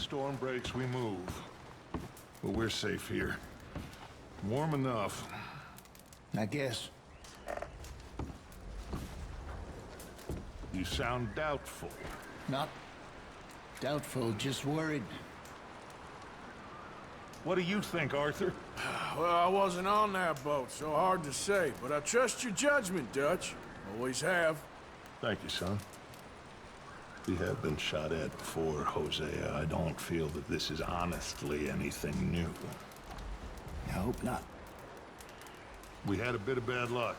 storm breaks, we move. But we're safe here. Warm enough. I guess. You sound doubtful. Not doubtful, just worried. What do you think, Arthur? Well, I wasn't on that boat, so hard to say. But I trust your judgment, Dutch. Always have. Thank you, son. We have been shot at before, Hosea. I don't feel that this is honestly anything new. I hope not. We had a bit of bad luck,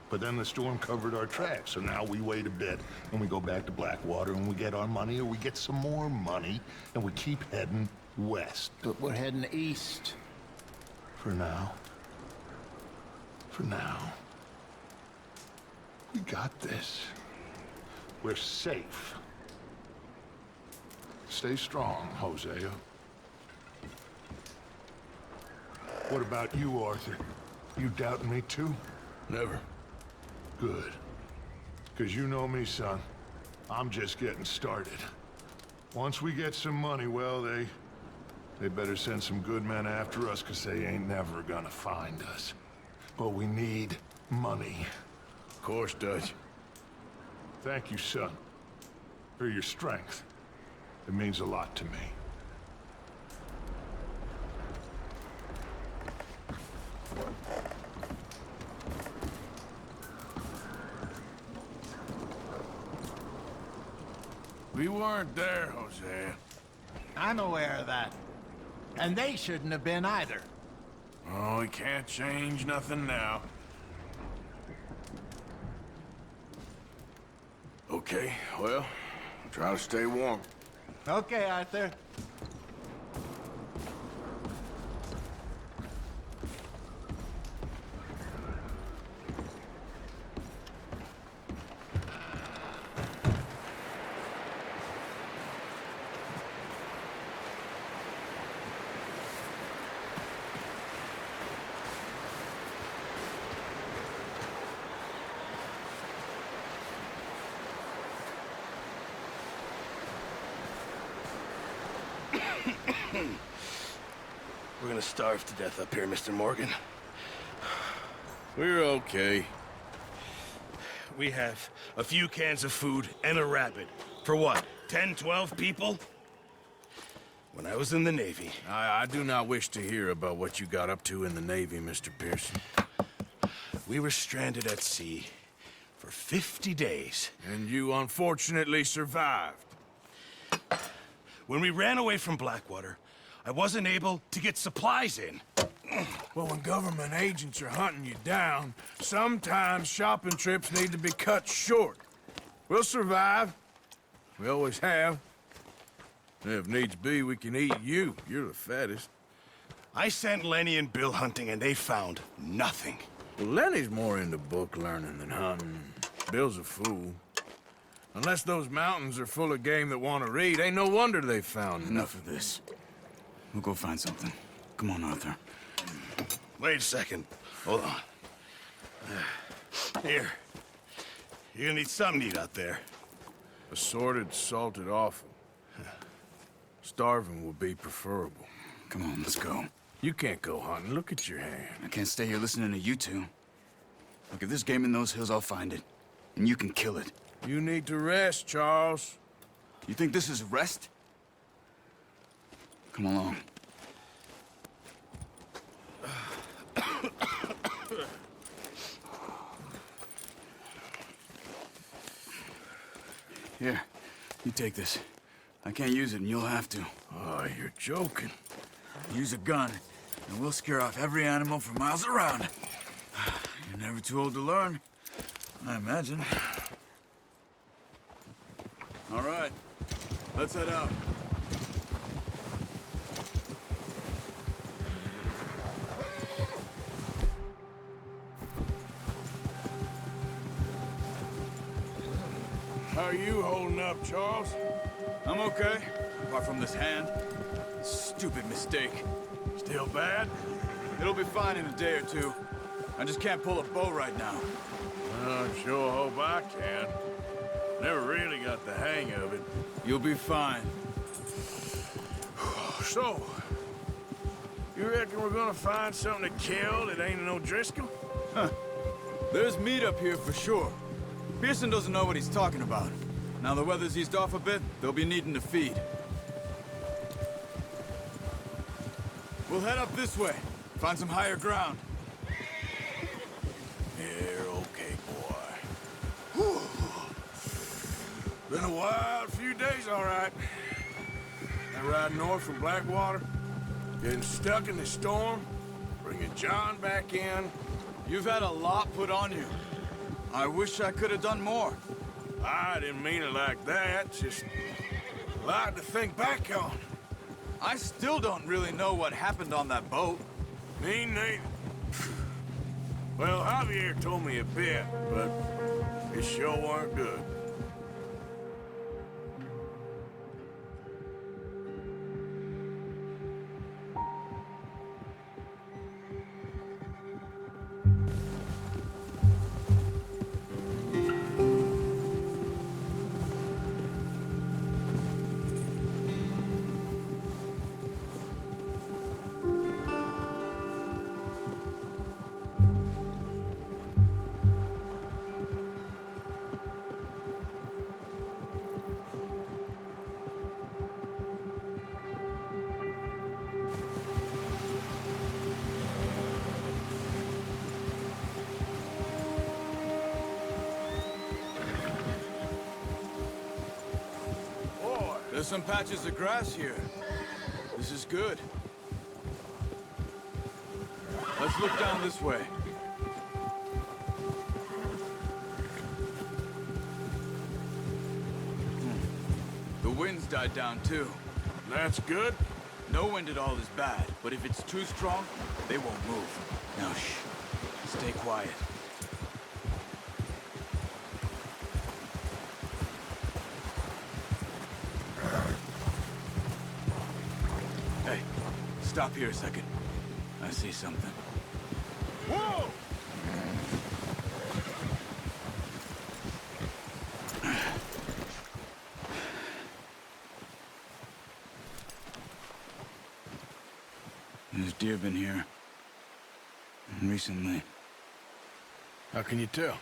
but then the storm covered our tracks, so now we wait a bit, and we go back to Blackwater, and we get our money, or we get some more money, and we keep heading west. But we're heading east. For now. For now. We got this. We're safe. Stay strong, Hosea. What about you, Arthur? You doubting me too? Never. Good. Because you know me, son. I'm just getting started. Once we get some money, well, they better send some good men after us, because they ain't never gonna find us. But we need money. Of course, Dutch. Thank you, son, for your strength. It means a lot to me. We weren't there, Hosea. I'm aware of that. And they shouldn't have been either. Oh, we can't change nothing now. Okay, well, try to stay warm. Okay, Arthur. We're gonna starve to death up here, Mr. Morgan. We're okay. We have a few cans of food and a rabbit. For what, 10, 12 people? When I was in the Navy... I do not wish to hear about what you got up to in the Navy, Mr. Pearson. We were stranded at sea for 50 days. And you unfortunately survived. When we ran away from Blackwater, I wasn't able to get supplies in. Well, when government agents are hunting you down, sometimes shopping trips need to be cut short. We'll survive. We always have. And if needs be, we can eat you. You're the fattest. I sent Lenny and Bill hunting, and they found nothing. Well, Lenny's more into book learning than hunting. Bill's a fool. Unless those mountains are full of game that want to read, ain't no wonder they found Enough of this. We'll go find something. Come on, Arthur. Wait a second. Hold on. Here. You're gonna need something to eat out there. Assorted, salted offal. Starving would be preferable. Come on, let's go. You can't go hunting. Look at your hand. I can't stay here listening to you two. Look, if there's game in those hills, I'll find it. And you can kill it. You need to rest, Charles. You think this is rest? Come along. Here, you take this. I can't use it, and you'll have to. Oh, you're joking. Use a gun, and we'll scare off every animal for miles around. You're never too old to learn, I imagine. All right, let's head out. How are you holding up, Charles? I'm okay, apart from this hand. Stupid mistake. Still bad? It'll be fine in a day or two. I just can't pull a bow right now. I sure hope I can. Never really got the hang of it. You'll be fine. So, you reckon we're gonna find something to kill that ain't an O'Driscoll? There's meat up here for sure. Pearson doesn't know what he's talking about. Now the weather's eased off a bit, they'll be needing to feed. We'll head up this way. Find some higher ground. Here, okay, boy. Whew. Been a wild few days, all right. I ride north from Blackwater, getting stuck in the storm, bringing John back in. You've had a lot put on you. I wish I could have done more. I didn't mean it like that, just a lot to think back on. I still don't really know what happened on that boat. Me neither. Well, Javier told me a bit, but it sure weren't good. There's some patches of grass here. This is good. Let's look down this way. The wind's died down too. That's good. No wind at all is bad, but if it's too strong, they won't move. Now shh. Stay quiet. Hey, stop here a second. I see something. Whoa! There's deer been here. Recently. How can you tell?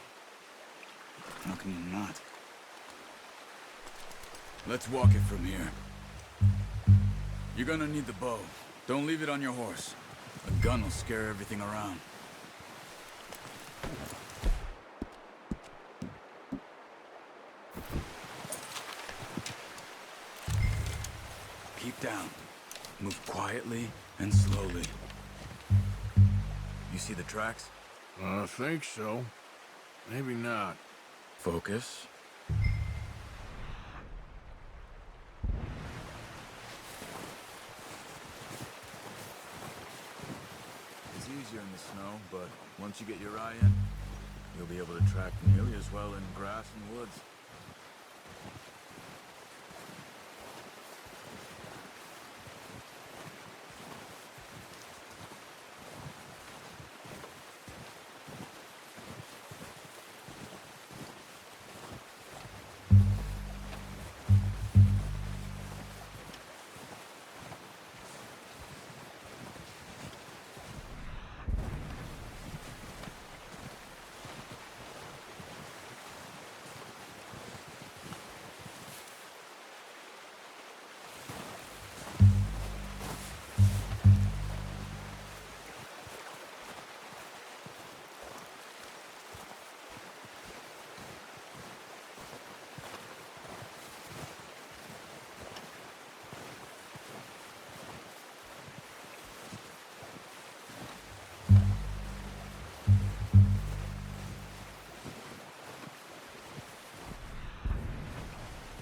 How can you not? Let's walk it from here. You're gonna need the bow. Don't leave it on your horse. A gun will scare everything around. Keep down. Move quietly and slowly. You see the tracks? I think so. Maybe not. Focus. It's easier in the snow, but once you get your eye in, you'll be able to track nearly as well in grass and woods.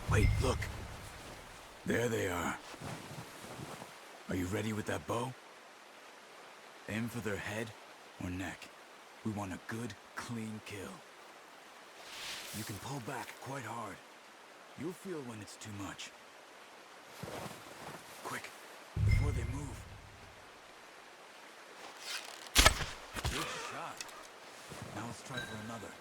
Wait, look. There they are. Are you ready with that bow? Aim for their head or neck. We want a good, clean kill. You can pull back quite hard. You'll feel when it's too much. Quick, before they move. Good shot. Now let's try for another.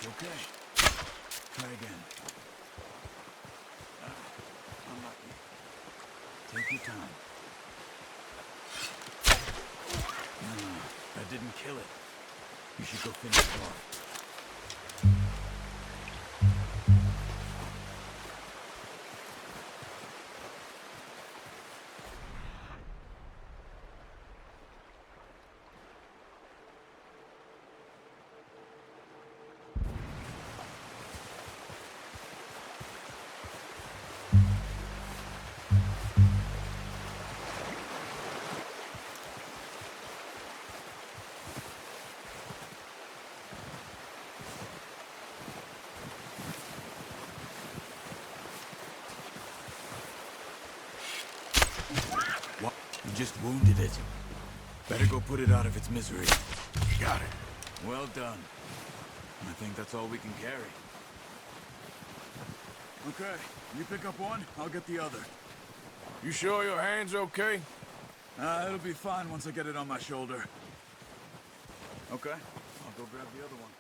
Okay. Try again. Unlucky. Take your time. No, that didn't kill it. You should go finish it off. What? You just wounded it. Better go put it out of its misery. Got it. Well done. I think that's all we can carry. Okay, you pick up one, I'll get the other. You sure your hand's okay? It'll be fine once I get it on my shoulder. Okay, I'll go grab the other one.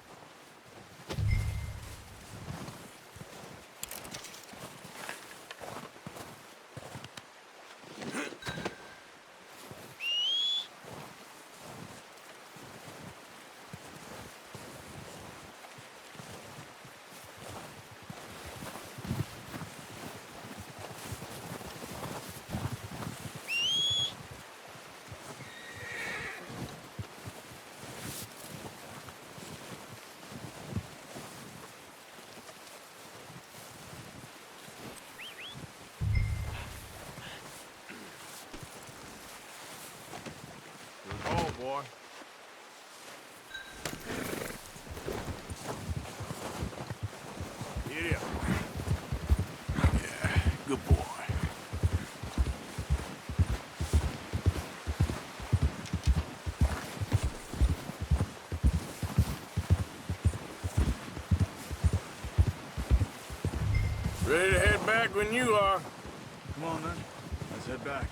Oh, boy. Get up. Yeah, good boy. Ready to head back when you are. Come on then, let's head back.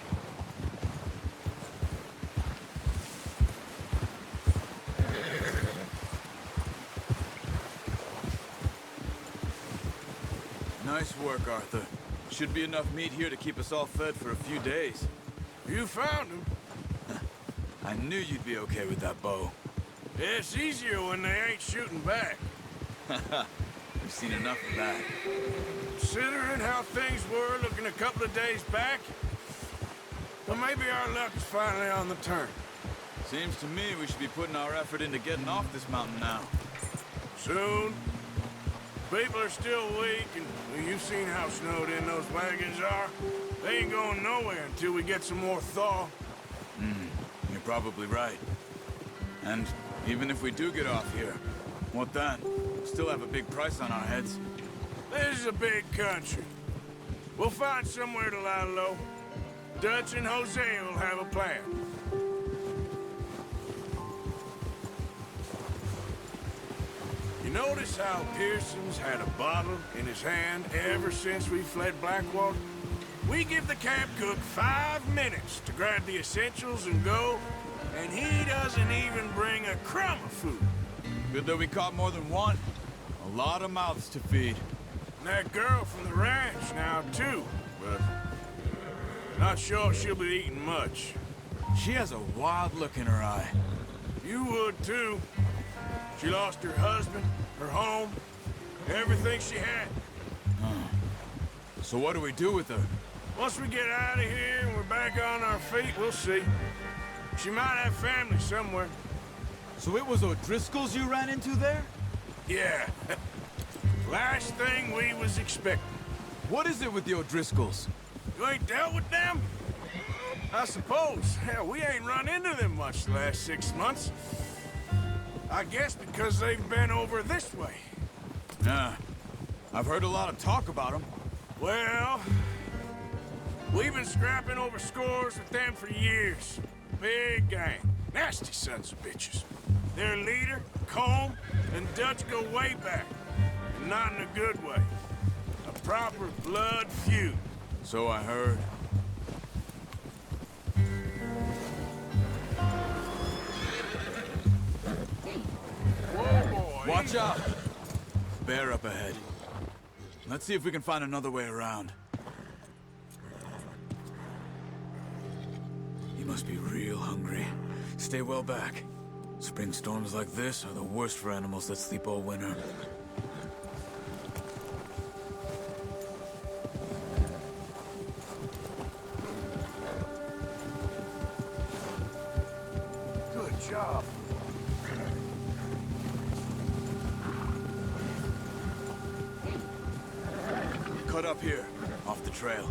Nice work, Arthur. Should be enough meat here to keep us all fed for a few days. You found him. I knew you'd be okay with that bow. It's easier when they ain't shooting back. We've seen enough of that. Considering how things were looking a couple of days back, well, maybe our luck is finally on the turn. Seems to me we should be putting our effort into getting off this mountain now. Soon. People are still weak, and well, you've seen how snowed in those wagons are. They ain't going nowhere until we get some more thaw. You're probably right. And even if we do get off here, what then? We'll still have a big price on our heads. This is a big country. We'll find somewhere to lie low. Dutch and Hosea will have a plan. You notice how Pearson's had a bottle in his hand ever since we fled Blackwater? We give the camp cook 5 minutes to grab the essentials and go, and he doesn't even bring a crumb of food. Good that we caught more than one. A lot of mouths to feed. And that girl from the ranch now, too, but not sure she'll be eating much. She has a wild look in her eye. You would, too. She lost her husband, her home, everything she had. So what do we do with her? Once we get out of here and we're back on our feet, we'll see. She might have family somewhere. So it was O'Driscoll's you ran into there? Yeah. Last thing we was expecting. What is it with the O'Driscolls? You ain't dealt with them? I suppose. Hell, we ain't run into them much the last 6 months. I guess because they've been over this way. Nah. I've heard a lot of talk about them. Well, we've been scrapping over scores with them for years. Big gang. Nasty sons of bitches. Their leader, Colm, and Dutch go way back. And not in a good way. A proper blood feud. So I heard. Whoa, boy. Watch out! bear up ahead. Let's see if we can find another way around. You must be real hungry. Stay well back. Spring storms like this are the worst for animals that sleep all winter. Good job. Cut up here, off the trail.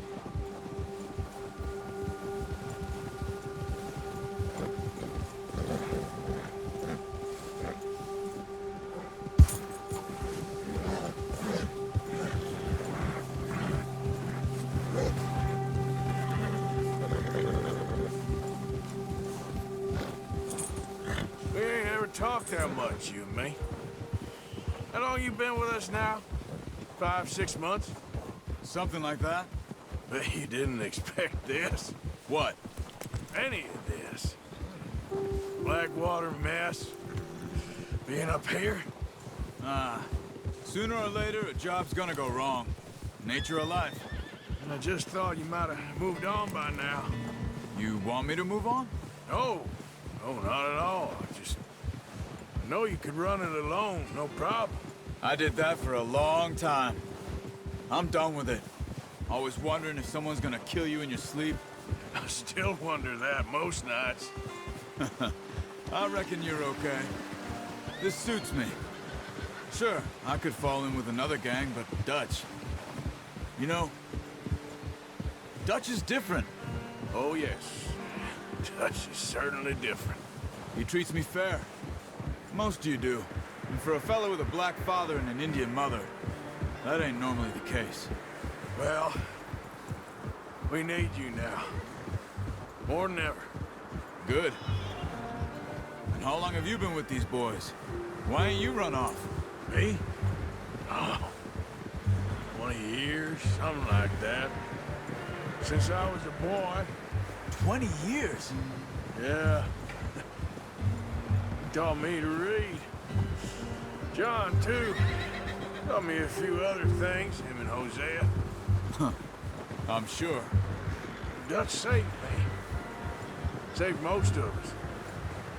We ain't ever talked that much, you and me. How long you been with us now? 5, 6 months? Something like that? Bet you didn't expect this. What? Any of this. Blackwater mess. Being up here? Sooner or later, a job's gonna go wrong. Nature of life. And I just thought you might have moved on by now. You want me to move on? No. No, not at all. I know you could run it alone, no problem. I did that for a long time. I'm done with it. Always wondering if someone's gonna kill you in your sleep. I still wonder that most nights. I reckon you're okay. This suits me. Sure, I could fall in with another gang, but Dutch... You know, Dutch is different. Oh, yes. Dutch is certainly different. He treats me fair. Most of you do. And for a fellow with a black father and an Indian mother, that ain't normally the case. Well, we need you now. More than ever. Good. And how long have you been with these boys? Why ain't you run off? Me? Oh, 20 years, something like that. Since I was a boy. 20 years? Yeah. He taught me to read. John, too. Taught me a few other things, him and Hosea. I'm sure. Dutch saved me. Saved most of us.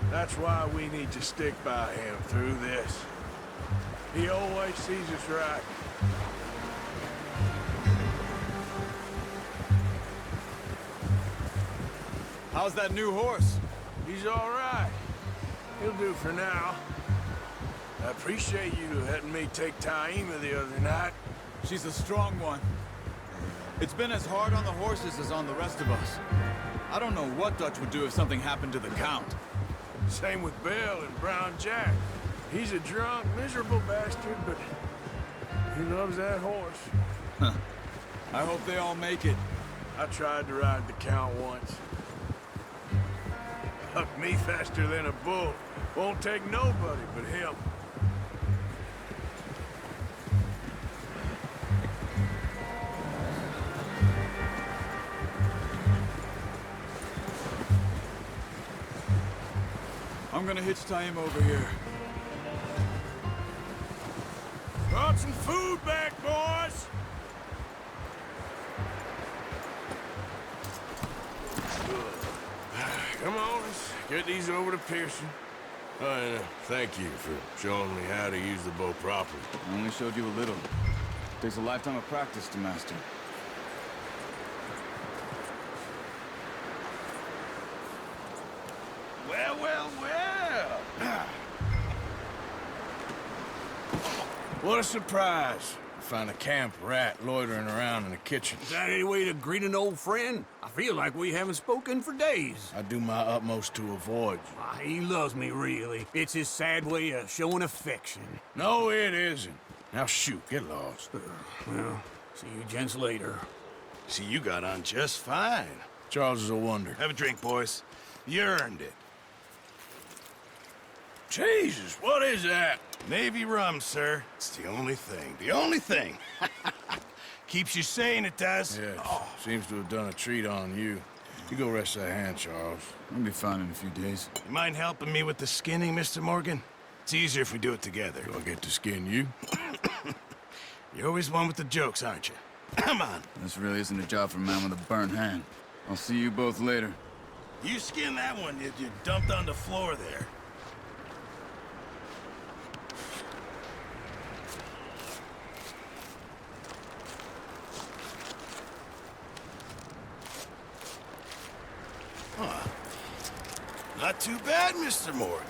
That's why we need to stick by him through this. He always sees us right. How's that new horse? He's all right. He'll do for now. I appreciate you letting me take Taima the other night. She's a strong one. It's been as hard on the horses as on the rest of us. I don't know what Dutch would do if something happened to the Count. Same with Bill and Brown Jack. He's a drunk, miserable bastard, but he loves that horse. I hope they all make it. I tried to ride the Count once. Hucked me faster than a bull. Won't take nobody but him. I'm gonna hitch Taima over here. Brought some food back, boys! Come on, let's get these over to Pearson. Thank you for showing me how to use the bow properly. I only showed you a little. Takes a lifetime of practice to master. Well, well, well! What a surprise. Find a camp rat loitering around in the kitchen. Is that any way to greet an old friend? I feel like we haven't spoken for days. I do my utmost to avoid you. Ah, he loves me, really. It's his sad way of showing affection. No, it isn't. Now shoot, get lost. Well, see you gents later. See, you got on just fine. Charles is a wonder. Have a drink, boys. You earned it. Jesus, what is that? Navy rum, sir. It's the only thing. The only thing. Keeps you sane, it does. Yeah, seems to have done a treat on you. You go rest that hand, Charles. I'll be fine in a few days. You mind helping me with the skinning, Mr. Morgan? It's easier if we do it together. Do I get to skin you? You're always one with the jokes, aren't you? Come on. This really isn't a job for a man with a burnt hand. I'll see you both later. You skinned that one you dumped on the floor there. Huh. Not too bad, Mr. Morgan.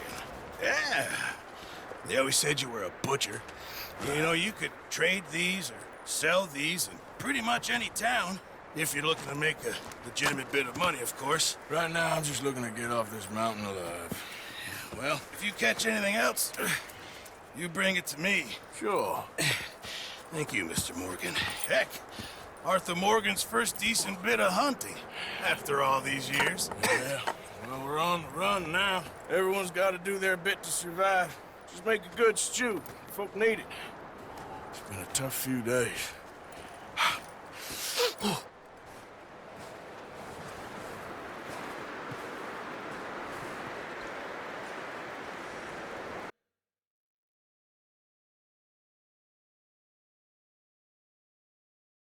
Yeah. They always said you were a butcher. You know, you could trade these or sell these in pretty much any town. If you're looking to make a legitimate bit of money, of course. Right now, I'm just looking to get off this mountain alive. Well, if you catch anything else, you bring it to me. Sure. Thank you, Mr. Morgan. Heck, Arthur Morgan's first decent bit of hunting after all these years. Yeah. Well, we're on the run now. Everyone's got to do their bit to survive. Just make a good stew. Folk need it. It's been a tough few days.